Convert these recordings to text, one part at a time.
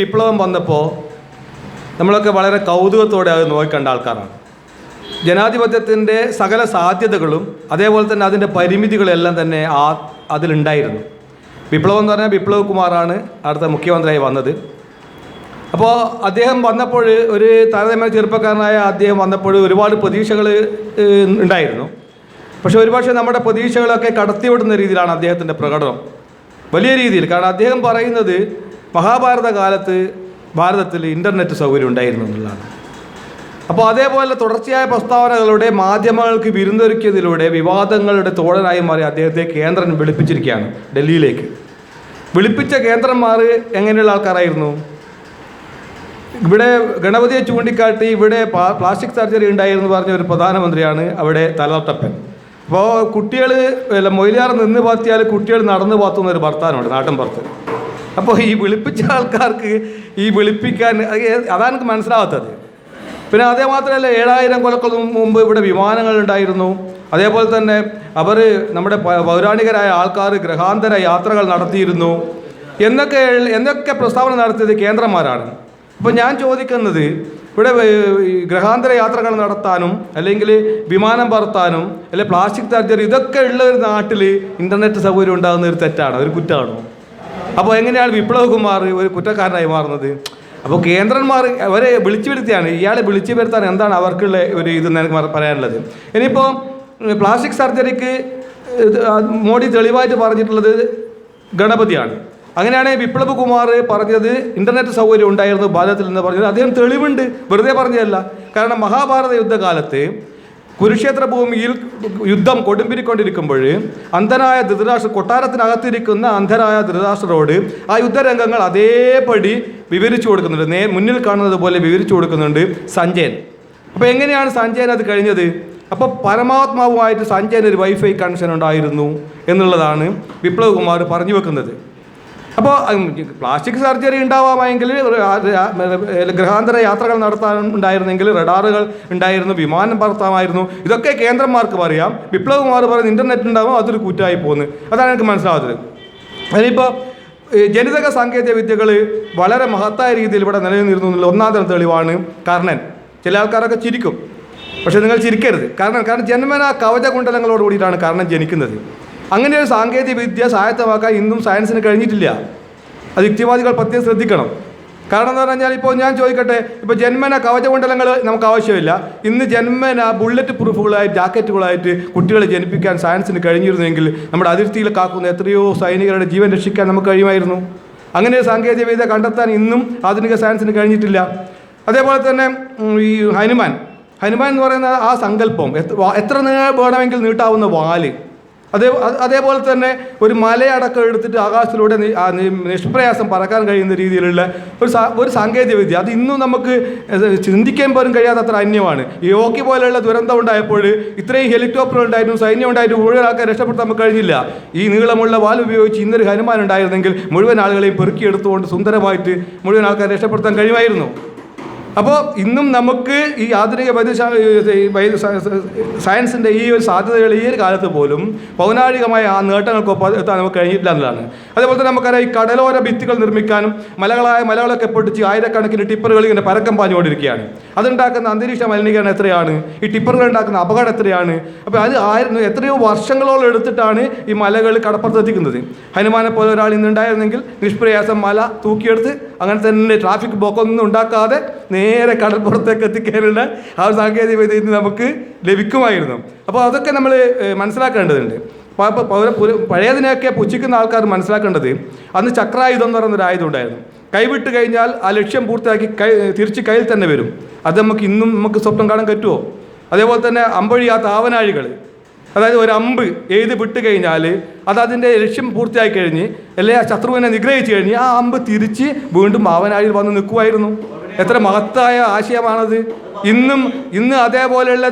വിപ്ലവം വന്നപ്പോൾ നമ്മളൊക്കെ വളരെ കൗതുകത്തോടെ അത് നോക്കിക്കണ്ട ആൾക്കാരാണ്. ജനാധിപത്യത്തിൻ്റെ സകല സാധ്യതകളും അതേപോലെ തന്നെ അതിൻ്റെ പരിമിതികളെല്ലാം തന്നെ അതിലുണ്ടായിരുന്നു. വിപ്ലവം എന്ന് പറഞ്ഞാൽ വിപ്ലവ് കുമാറാണ് അടുത്ത മുഖ്യമന്ത്രിയായി വന്നത്. അപ്പോൾ അദ്ദേഹം വന്നപ്പോൾ ഒരു താരതമ്യ ചെറുപ്പക്കാരനായ അദ്ദേഹം വന്നപ്പോൾ ഒരുപാട് പ്രതീക്ഷകൾ ഉണ്ടായിരുന്നു. പക്ഷേ ഒരുപക്ഷെ നമ്മുടെ പ്രതീക്ഷകളൊക്കെ കടത്തിവിടുന്ന രീതിയിലാണ് അദ്ദേഹത്തിൻ്റെ പ്രകടനം, വലിയ രീതിയിൽ. കാരണം അദ്ദേഹം പറയുന്നത് മഹാഭാരത കാലത്ത് ഭാരതത്തിൽ ഇൻ്റർനെറ്റ് സൗകര്യം ഉണ്ടായിരുന്നു എന്നുള്ളതാണ്. അപ്പോൾ അതേപോലെ തുടർച്ചയായ പ്രസ്താവനകളുടെ മാധ്യമങ്ങൾക്ക് വിരുന്നൊരുക്കിയതിലൂടെ വിവാദങ്ങളുടെ തോഴനായി മാറി അദ്ദേഹത്തെ കേന്ദ്രം വിളിപ്പിച്ചിരിക്കുകയാണ്. ഡൽഹിയിലേക്ക് വിളിപ്പിച്ച കേന്ദ്രന്മാർ എങ്ങനെയുള്ള ആൾക്കാരായിരുന്നു? ഇവിടെ ഗണപതിയെ ചൂണ്ടിക്കാട്ടി ഇവിടെ പ്ലാസ്റ്റിക് സർജറി ഉണ്ടായിരുന്നു പറഞ്ഞ ഒരു പ്രധാനമന്ത്രിയാണ് അവിടെ തലതൊട്ടപ്പൻ. അപ്പോൾ കുട്ടികൾ മൊയിലാർ നിന്ന് പാത്തിയാൽ കുട്ടികൾ നടന്നു പാത്തുന്ന ഒരു ഭർത്താനുണ്ട്, നാട്ടിൻ പുറത്ത്. അപ്പോൾ ഈ വിളിപ്പിച്ച ആൾക്കാർക്ക് ഈ വിളിപ്പിക്കാൻ അതാണ് എനിക്ക് മനസ്സിലാവാത്തത്. പിന്നെ അതേ മാത്രമല്ല, 7000 കൊല്ലങ്ങൾക്ക് മുമ്പ് ഇവിടെ വിമാനങ്ങൾ ഉണ്ടായിരുന്നു. അതേപോലെ തന്നെ അവർ നമ്മുടെ പൗരാണികരായ ആൾക്കാർ ഗ്രഹാന്തര യാത്രകൾ നടത്തിയിരുന്നു എന്നൊക്കെ പ്രസ്താവന നടത്തിയത് കേന്ദ്രന്മാരാണ്. അപ്പോൾ ഞാൻ ചോദിക്കുന്നത്, ഇവിടെ ഗ്രഹാന്തര യാത്രകൾ നടത്താനും അല്ലെങ്കിൽ വിമാനം പറത്താനും അല്ലെങ്കിൽ പ്ലാസ്റ്റിക് സർജറി ഇതൊക്കെ ഉള്ള ഒരു നാട്ടിൽ ഇൻ്റർനെറ്റ് സൗകര്യം ഉണ്ടാകുന്ന ഒരു തെറ്റാണോ, ഒരു കുറ്റമാണോ? അപ്പോൾ എങ്ങനെയാണ് വിപ്ലവ് കുമാർ ഒരു കുറ്റക്കാരനായി മാറുന്നത്? അപ്പോൾ കേന്ദ്രന്മാർ അവരെ വിളിച്ചു വരുത്തിയാണ്. ഇയാളെ വിളിച്ചു വരുത്താൻ എന്താണ് അവർക്കുള്ള ഒരു ഇതെന്ന് എനിക്ക് പറയാനുള്ളത്? ഇനിയിപ്പോൾ പ്ലാസ്റ്റിക് സർജറിക്ക് മോഡി തെളിവായിട്ട് പറഞ്ഞിട്ടുള്ളത് ഗണപതിയാണ്. അങ്ങനെയാണെങ്കിൽ വിപ്ലവ് കുമാർ പറഞ്ഞത് ഇൻ്റർനെറ്റ് സൗകര്യം ഉണ്ടായിരുന്നു ഭാരതത്തിൽ എന്ന് പറഞ്ഞത് അദ്ദേഹം തെളിവുണ്ട്, വെറുതെ പറഞ്ഞതല്ല. കാരണം മഹാഭാരത യുദ്ധകാലത്ത് കുരുക്ഷേത്ര ഭൂമിയിൽ യുദ്ധം കൊടുമ്പിരിക്കൊണ്ടിരിക്കുമ്പോൾ അന്ധനായ ധൃതരാഷ്ട്ര കൊട്ടാരത്തിനകത്തിരിക്കുന്ന അന്ധനായ ധൃതരാഷ്ട്രരോട് ആ യുദ്ധരംഗങ്ങൾ അതേപടി വിവരിച്ചു കൊടുക്കുന്നുണ്ട്, മുന്നിൽ കാണുന്നത് പോലെ വിവരിച്ചു കൊടുക്കുന്നുണ്ട് സഞ്ജയൻ. അപ്പോൾ എങ്ങനെയാണ് സഞ്ജയൻ അത് കഴിഞ്ഞത്? അപ്പോൾ പരമാത്മാവുമായിട്ട് സഞ്ജയൻ ഒരു വൈഫൈ കണക്ഷൻ ഉണ്ടായിരുന്നു എന്നുള്ളതാണ് വിപ്ലവ് കുമാർ പറഞ്ഞു വെക്കുന്നത്. അപ്പോൾ പ്ലാസ്റ്റിക് സർജറി ഉണ്ടാവാമെങ്കിൽ, ഗ്രഹാന്തര യാത്രകൾ നടത്താനുണ്ടായിരുന്നെങ്കിൽ റഡാറുകൾ ഉണ്ടായിരുന്നു, വിമാനം പറത്താമായിരുന്നു. ഇതൊക്കെ കേന്ദ്രന്മാർക്ക് പറയാം. വിപ്ലവ് കുമാർ പറയുന്നത് ഇൻ്റർനെറ്റ് ഉണ്ടാവും, അതൊരു കുറ്റമായി പോകുന്നു. അതാണ് എനിക്ക് മനസ്സിലാവാത്തത്. അതിനിപ്പോൾ ജനിതക സാങ്കേതിക വിദ്യകൾ വളരെ മഹത്തായ രീതിയിൽ ഇവിടെ നിലനിന്നിരുന്നു എന്നുള്ള ഒന്നാം തരം തെളിവാണ് കർണൻ. ചില ആൾക്കാരൊക്കെ ചിരിക്കും, പക്ഷേ നിങ്ങൾ ചിരിക്കരുത്. കാരണം ജന്മന കവചകുണ്ടലങ്ങളോട് കൂടിയിട്ടാണ് കർണൻ ജനിക്കുന്നത്. അങ്ങനെ ഒരു സാങ്കേതിക വിദ്യ സ്വായത്തമാക്കാൻ ഇന്നും സയൻസിന് കഴിഞ്ഞിട്ടില്ല. അത് യുക്തിവാദികൾ പ്രത്യേകം ശ്രദ്ധിക്കണം. കാരണം എന്ന് പറഞ്ഞാൽ, ഇപ്പോൾ ഞാൻ ചോദിക്കട്ടെ, ഇപ്പോൾ ജന്മന കവചകുണ്ടലങ്ങൾ നമുക്ക് ആവശ്യമില്ല. ഇന്ന് ജന്മന ബുള്ളറ്റ് പ്രൂഫുകളായിട്ട് ജാക്കറ്റുകളായിട്ട് കുട്ടികളെ ജനിപ്പിക്കാൻ സയൻസിന് കഴിഞ്ഞിരുന്നെങ്കിൽ നമ്മുടെ അതിർത്തിയിൽ കാക്കുന്ന എത്രയോ സൈനികരുടെ ജീവൻ രക്ഷിക്കാൻ നമുക്ക് കഴിയുമായിരുന്നു. അങ്ങനെ ഒരു സാങ്കേതിക വിദ്യ കണ്ടെത്താൻ ഇന്നും ആധുനിക സയൻസിന് കഴിഞ്ഞിട്ടില്ല. അതേപോലെ തന്നെ ഈ ഹനുമാൻ എന്ന് പറയുന്ന ആ സങ്കല്പം, എത്ര വേണമെങ്കിൽ നീട്ടാവുന്ന വാല്, അതേപോലെ തന്നെ ഒരു മലയടക്കം എടുത്തിട്ട് ആകാശത്തിലൂടെ നിഷ്പ്രയാസം പറക്കാൻ കഴിയുന്ന രീതിയിലുള്ള ഒരു സാങ്കേതിക വിദ്യ, അത് ഇന്നും നമുക്ക് ചിന്തിക്കാൻ പോലും കഴിയാത്തത്ര അന്യമാണ്. ഈ ഓക്കി പോലെയുള്ള ദുരന്തം ഉണ്ടായപ്പോൾ ഇത്രയും ഹെലികോപ്റ്റർ ഉണ്ടായിട്ടും സൈന്യം ഉണ്ടായിട്ടും മുഴുവൻ ആൾക്കാരെ രക്ഷപ്പെടുത്താൻ നമുക്ക് കഴിഞ്ഞില്ല. ഈ നീളമുള്ള വാൽ ഉപയോഗിച്ച് ഇന്നൊരു ഹനുമാൻ ഉണ്ടായിരുന്നെങ്കിൽ മുഴുവൻ ആളുകളെയും പെറുക്കിയെടുത്തുകൊണ്ട് സുന്ദരമായിട്ട് മുഴുവൻ ആൾക്കാരെ രക്ഷപ്പെടുത്താൻ കഴിയുമായിരുന്നു. അപ്പോൾ ഇന്നും നമുക്ക് ഈ ആധുനിക സയൻസിൻ്റെ ഈ ഒരു സാധ്യതകൾ ഈ ഒരു കാലത്ത് പോലും പൗരാണികമായ ആ നേട്ടങ്ങൾക്കൊപ്പം എത്താൻ നമുക്ക് കഴിഞ്ഞിട്ടില്ല എന്നതാണ്. അതേപോലെ തന്നെ നമുക്കറിയാം, ഈ കടലോര ഭിത്തികൾ നിർമ്മിക്കാനും മലകളൊക്കെ പൊട്ടിച്ച് ആയിരക്കണക്കിന് ടിപ്പറുകൾ ഇങ്ങനെ പരക്കം പാഞ്ഞുകൊണ്ടിരിക്കുകയാണ്. അതുണ്ടാക്കുന്ന അന്തരീക്ഷ മലിനീകരണം എത്രയാണ്? ഈ ടിപ്പറുകൾ ഉണ്ടാക്കുന്ന അപകടം എത്രയാണ്? അപ്പോൾ അത് എത്രയോ വർഷങ്ങളോളം എടുത്തിട്ടാണ് ഈ മലകൾ കടപ്പുറത്തെത്തിക്കുന്നത്. ഹനുമാനെ പോലെ ഒരാൾ ഇന്നുണ്ടായിരുന്നെങ്കിൽ നിഷ്പ്രയാസം മല തൂക്കിയെടുത്ത് അങ്ങനെ തന്നെ ട്രാഫിക് ബ്ലോക്കൊന്നും ഉണ്ടാക്കാതെ നേരെ കടൽപ്പുറത്തേക്ക് എത്തിക്കാനുള്ള ആ ഒരു സാങ്കേതിക വിദ്യ ഇന്ന് നമുക്ക് ലഭിക്കുമായിരുന്നു. അപ്പോൾ അതൊക്കെ നമ്മൾ മനസ്സിലാക്കേണ്ടതുണ്ട്. പഴയതിനെയൊക്കെ പുച്ഛിക്കുന്ന ആൾക്കാർ മനസ്സിലാക്കേണ്ടത്, അന്ന് ചക്രായുധം എന്ന് പറയുന്നൊരു ആയുധം ഉണ്ടായിരുന്നു. കൈവിട്ട് കഴിഞ്ഞാൽ ആ ലക്ഷ്യം പൂർത്തിയാക്കി തിരിച്ച് കയ്യിൽ തന്നെ വരും. അത് നമുക്ക് സ്വപ്നം കാണാൻ പറ്റുമോ? അതേപോലെ തന്നെ അമ്പൊഴിയാത്ത ആവനാഴികൾ, അതായത് ഒരു അമ്പ് എഴുതി വിട്ട് കഴിഞ്ഞാൽ അതിൻ്റെ ലക്ഷ്യം പൂർത്തിയായി കഴിഞ്ഞ് അല്ലെങ്കിൽ ആ ശത്രുവിനെ നിഗ്രഹിച്ചു കഴിഞ്ഞ് ആ അമ്പ് തിരിച്ച് വീണ്ടും ആവനാഴിയിൽ വന്ന് നിൽക്കുമായിരുന്നു. എത്ര മഹത്തായ ആശയമാണത്! ഇന്ന് അതേപോലെയുള്ള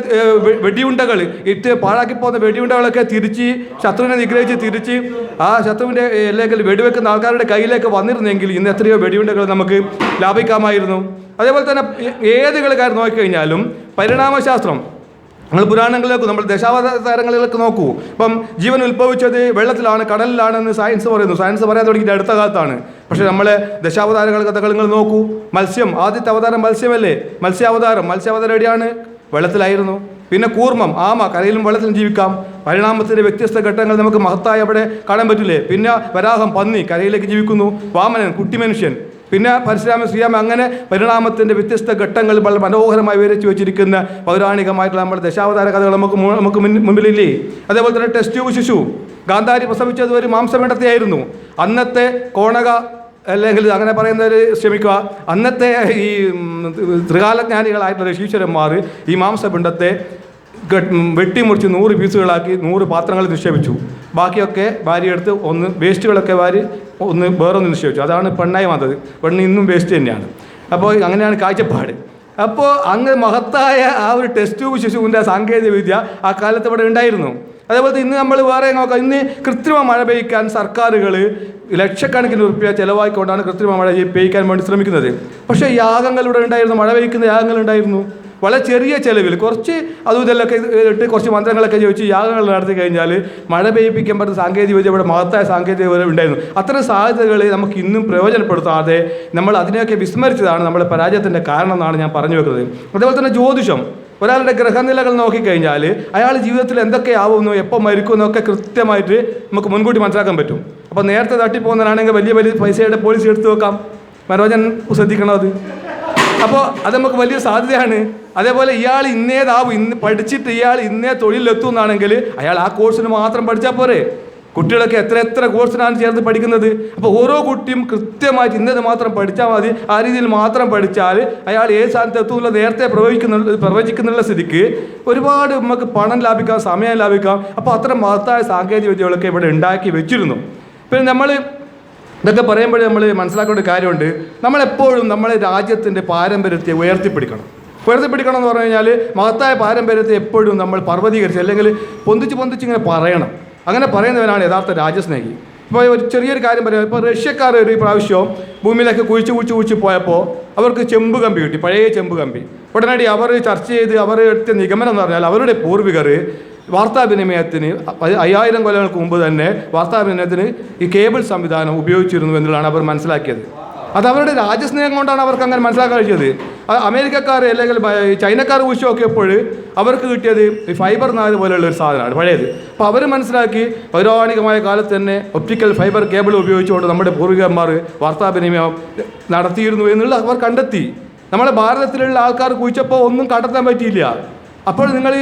വെടിയുണ്ടകൾ ഇട്ട് പാഴാക്കിപ്പോകുന്ന വെടിയുണ്ടകളൊക്കെ തിരിച്ച് ശത്രുവിനെ നിഗ്രഹിച്ച് തിരിച്ച് ആ ശത്രുവിൻ്റെ അല്ലെങ്കിൽ വെടിവെക്കുന്ന ആൾക്കാരുടെ കയ്യിലേക്ക് വന്നിരുന്നെങ്കിൽ ഇന്ന് എത്രയോ വെടിയുണ്ടകൾ നമുക്ക് ലാഭിക്കാമായിരുന്നു. അതേപോലെ തന്നെ ഏത് കളിക്കാർ നോക്കിക്കഴിഞ്ഞാലും പരിണാമശാസ്ത്രം നമ്മൾ പുരാണങ്ങളിലേക്ക്, നമ്മൾ ദശാവതാരങ്ങളിലേക്ക് നോക്കൂ. ഇപ്പം ജീവൻ ഉത്ഭവിച്ചത് വെള്ളത്തിലാണ്, കടലിലാണെന്ന് സയൻസ് പറയുന്നു. സയൻസ് പറയാൻ തുടങ്ങിയിട്ട് അടുത്ത കാലത്താണ്. പക്ഷേ നമ്മളെ ദശാവതാരങ്ങൾ കഥകൾ നിങ്ങൾ നോക്കൂ. മത്സ്യം, ആദ്യത്തെ അവതാരം മത്സ്യമല്ലേ? മത്സ്യാവതാരം എവിടെയാണ്? വെള്ളത്തിലായിരുന്നു. പിന്നെ കൂർമ്മം, ആമ, കരയിലും വെള്ളത്തിലും ജീവിക്കാം. പരിണാമത്തിൻ്റെ വ്യത്യസ്ത ഘട്ടങ്ങൾ നമുക്ക് മഹത്തായി അവിടെ കാണാൻ പറ്റില്ലേ? പിന്നെ വരാഹം, പന്നി, കരയിലേക്ക് ജീവിക്കുന്നു. വാമനൻ, കുട്ടി മനുഷ്യൻ. പിന്നെ പരശുരാമൻ, ശ്രീരാമൻ, അങ്ങനെ പരിണാമത്തിൻ്റെ വ്യത്യസ്ത ഘട്ടങ്ങൾ വളരെ മനോഹരമായി വിവരിച്ചു വെച്ചിരിക്കുന്ന പൗരാണികമായിട്ടുള്ള നമ്മുടെ ദശാവതാര കഥകൾ നമുക്ക് മുമ്പിലില്ലേ? അതേപോലെ തന്നെ ടെസ്റ്റ് ട്യൂബ് ശിശു, ഗാന്ധാരി പ്രസവിച്ചത് ഒരു മാംസപിണ്ഡത്തെയായിരുന്നു. അന്നത്തെ കോണക, അല്ലെങ്കിൽ അങ്ങനെ പറയുന്നവർ ക്ഷമിക്കുക, അന്നത്തെ ഈ ത്രികാലജ്ഞാനികളായിട്ടുള്ള ഋഷീശ്വരന്മാർ ഈ മാംസപിണ്ഡത്തെ വെട്ടിമുറിച്ച് 100 പീസുകളാക്കി 100 പാത്രങ്ങളിൽ നിക്ഷേപിച്ചു. ബാക്കിയൊക്കെ ഭാര്യയെടുത്ത് ഒന്ന് വേസ്റ്റുകളൊക്കെ ഒന്ന് വേറൊന്ന് നിക്ഷേപിച്ചു. അതാണ് പെണ്ണായി വന്നത്. പെണ്ണ് ഇന്നും വേസ്റ്റ് തന്നെയാണ്. അപ്പോൾ അങ്ങനെയാണ് കാഴ്ചപ്പാട്. അപ്പോൾ അങ്ങ് മഹത്തായ ആ ഒരു ടെസ്റ്റ് ട്യൂബ് ശിശുവിൻ്റെ സാങ്കേതിക വിദ്യ ആ കാലത്ത് ഇവിടെ ഉണ്ടായിരുന്നു. അതേപോലെ ഇന്ന് നമ്മൾ വേറെ നോക്കാം. ഇന്ന് കൃത്രിമ മഴ പെയ്യ്ക്കാൻ സർക്കാരുകൾ ലക്ഷക്കണക്കിന് രൂപ ചിലവായിക്കൊണ്ടാണ് കൃത്രിമ മഴ പെയ്യ്ക്കാൻ വേണ്ടി ശ്രമിക്കുന്നത്. പക്ഷേ യാഗങ്ങൾ ഇവിടെ ഉണ്ടായിരുന്നു, മഴ പെയ്യ്ക്കുന്ന യാഗങ്ങൾ ഉണ്ടായിരുന്നു. വളരെ ചെറിയ ചിലവിൽ കുറച്ച് അതും ഇതെല്ലൊക്കെ ഇട്ട് കുറച്ച് മന്ത്രങ്ങളൊക്കെ ചോദിച്ച് യാഗങ്ങൾ നടത്തി കഴിഞ്ഞാൽ മഴ പെയ്യിപ്പിക്കാൻ പറ്റുന്ന സാങ്കേതിക വിദ്യ ഇവിടെ മഹത്തായ സാങ്കേതിക വിദ്യ ഉണ്ടായിരുന്നു. അത്തരം സാധ്യതകൾ നമുക്ക് ഇന്നും പ്രയോജനപ്പെടുത്താതെ നമ്മൾ അതിനെയൊക്കെ വിസ്മരിച്ചതാണ് നമ്മുടെ പരാജയത്തിൻ്റെ കാരണം എന്നാണ് ഞാൻ പറഞ്ഞു വെക്കുന്നത്. അതേപോലെ തന്നെ ജ്യോതിഷം, ഒരാളുടെ ഗ്രഹനിലകൾ നോക്കിക്കഴിഞ്ഞാൽ അയാൾ ജീവിതത്തിൽ എന്തൊക്കെയാവുന്നു, എപ്പോൾ മരിക്കുമെന്നൊക്കെ കൃത്യമായിട്ട് നമുക്ക് മുൻകൂട്ടി മനസ്സിലാക്കാൻ പറ്റും. അപ്പോൾ നേരത്തെ തട്ടിപ്പോകുന്നവരാണെങ്കിൽ വലിയ പൈസയുടെ പോളിസി എടുത്തു വെക്കാം. മനോജൻ ശ്രദ്ധിക്കണം അത്. അപ്പോൾ അത് നമുക്ക് വലിയ സാധ്യതയാണ്. അതേപോലെ ഇയാൾ ഇന്ന് പഠിച്ചിട്ട് ഇയാൾ ഇന്നേ തൊഴിലെത്തും എന്നാണെങ്കിൽ അയാൾ ആ കോഴ്സിന് മാത്രം പഠിച്ചാൽ പോരെ. കുട്ടികളൊക്കെ എത്ര കോഴ്സിനാണ് ചേർന്ന് പഠിക്കുന്നത്. അപ്പോൾ ഓരോ കുട്ടിയും കൃത്യമായിട്ട് ഇന്നത് മാത്രം പഠിച്ചാൽ മതി, ആ രീതിയിൽ മാത്രം പഠിച്ചാൽ അയാൾ ഏത് സ്ഥാനത്ത് എത്തുന്നുള്ള നേരത്തെ പ്രവചിക്കുന്നുള്ള സ്ഥിതിക്ക് ഒരുപാട് നമുക്ക് പണം ലാഭിക്കാം, സമയം ലാഭിക്കാം. അപ്പോൾ അത്തരം മഹത്തായ സാങ്കേതിക വിദ്യകളൊക്കെ ഇവിടെ ഉണ്ടാക്കി വെച്ചിരുന്നു. പിന്നെ നമ്മൾ ഇതൊക്കെ പറയുമ്പോഴേ നമ്മൾ മനസ്സിലാക്കേണ്ട ഒരു കാര്യമുണ്ട്. നമ്മളെപ്പോഴും നമ്മളെ രാജ്യത്തിൻ്റെ പാരമ്പര്യത്തെ ഉയർത്തിപ്പിടിക്കണം എന്ന് പറഞ്ഞു കഴിഞ്ഞാൽ മഹത്തായ പാരമ്പര്യത്തെ എപ്പോഴും നമ്മൾ പർവ്വതീകരിച്ച് അല്ലെങ്കിൽ പൊന്തിച്ച് ഇങ്ങനെ പറയണം. അങ്ങനെ പറയുന്നവനാണ് യഥാർത്ഥ രാജ്യസ്നേഹി. ഇപ്പോൾ ഒരു ചെറിയൊരു കാര്യം പറയാം. ഇപ്പോൾ റഷ്യക്കാർ ഒരു പ്രാവശ്യം ഭൂമിയിലേക്ക് കുഴിച്ച് പോയപ്പോൾ അവർക്ക് ചെമ്പ് കമ്പി കിട്ടി, പഴയ ചെമ്പ് കമ്പി. ഉടനടി അവർ ചർച്ച ചെയ്ത് അവർ എടുത്ത നിഗമനം എന്ന് പറഞ്ഞാൽ അവരുടെ പൂർവികർ വാർത്താവിനിമയത്തിന് 5000 കൊല്ലങ്ങൾക്ക് മുമ്പ് തന്നെ വാർത്താവിനിമയത്തിന് ഈ കേബിൾ സംവിധാനം ഉപയോഗിച്ചിരുന്നു എന്നുള്ളതാണ് അവർ മനസ്സിലാക്കിയത്. അത് അവരുടെ രാജ്യസ്നേഹം കൊണ്ടാണ് അവർക്ക് അങ്ങനെ മനസ്സിലാക്കാൻ കഴിച്ചത്. അമേരിക്കക്കാർ അല്ലെങ്കിൽ ചൈനക്കാർ കുറിച്ച് നോക്കിയപ്പോൾ അവർക്ക് കിട്ടിയത് ഈ ഫൈബർ നാര് പോലെയുള്ള ഒരു സാധനമാണ് പഴയത്. അപ്പോൾ അവർ മനസ്സിലാക്കി പൗരാണികമായ കാലത്ത് തന്നെ ഒപ്റ്റിക്കൽ ഫൈബർ കേബിൾ ഉപയോഗിച്ചുകൊണ്ട് നമ്മുടെ പൂർവികന്മാർ വാർത്താവിനിമയം നടത്തിയിരുന്നു എന്നുള്ള അവർ കണ്ടെത്തി. നമ്മുടെ ഭാരതത്തിലുള്ള ആൾക്കാർ കുഴിച്ചപ്പോൾ ഒന്നും കണ്ടെത്താൻ പറ്റിയില്ല. അപ്പോൾ നിങ്ങൾ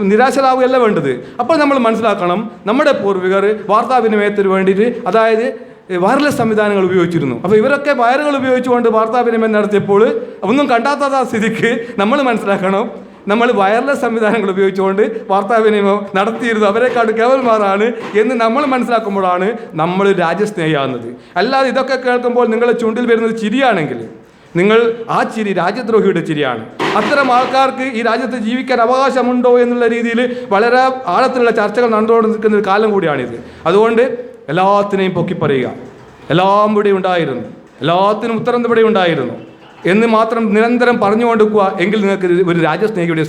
നിരാശരാവുകയല്ല വേണ്ടത്. അപ്പോൾ നമ്മൾ മനസ്സിലാക്കണം, നമ്മുടെ പൂർവികർ വാർത്താവിനിമയത്തിന് വേണ്ടിയിട്ട് അതായത് വയർലെസ് സംവിധാനങ്ങൾ ഉപയോഗിച്ചിരുന്നു. അപ്പോൾ ഇവരൊക്കെ വയറുകൾ ഉപയോഗിച്ചുകൊണ്ട് വാർത്താവിനിമയം നടത്തിയപ്പോൾ ഒന്നും കണ്ടാത്ത സ്ഥിതിക്ക് നമ്മൾ മനസ്സിലാക്കണം, നമ്മൾ വയർലെസ് സംവിധാനങ്ങൾ ഉപയോഗിച്ചുകൊണ്ട് വാർത്താവിനിമയം നടത്തിയിരുന്നു, അവരെക്കാട് കേവൽമാരാണ് എന്ന് നമ്മൾ മനസ്സിലാക്കുമ്പോഴാണ് നമ്മൾ രാജ്യസ്നേഹിയാകുന്നത്. അല്ലാതെ ഇതൊക്കെ കേൾക്കുമ്പോൾ നിങ്ങളുടെ ചുണ്ടിൽ വരുന്നത് ചിരിയാണെങ്കിൽ നിങ്ങൾ ആ ചിരി രാജ്യദ്രോഹിയുടെ ചിരിയാണ്. അത്തരം ആൾക്കാർക്ക് ഈ രാജ്യത്ത് ജീവിക്കാൻ അവകാശമുണ്ടോ എന്നുള്ള രീതിയിൽ വളരെ ആഴത്തിലുള്ള ചർച്ചകൾ നടന്നുകൊണ്ട് നിൽക്കുന്ന ഒരു കാലം കൂടിയാണിത്. അതുകൊണ്ട് എല്ലാത്തിനെയും പൊക്കി പറയുക, എല്ലാം ഇവിടെ ഉണ്ടായിരുന്നു, എല്ലാത്തിനും ഉത്തരം ഇവിടെ ഉണ്ടായിരുന്നു എന്ന് മാത്രം നിരന്തരം പറഞ്ഞു കൊടുക്കുക. എങ്കിൽ നിങ്ങൾക്ക് ഒരു രാജ്യസ്നേഹിയുടെ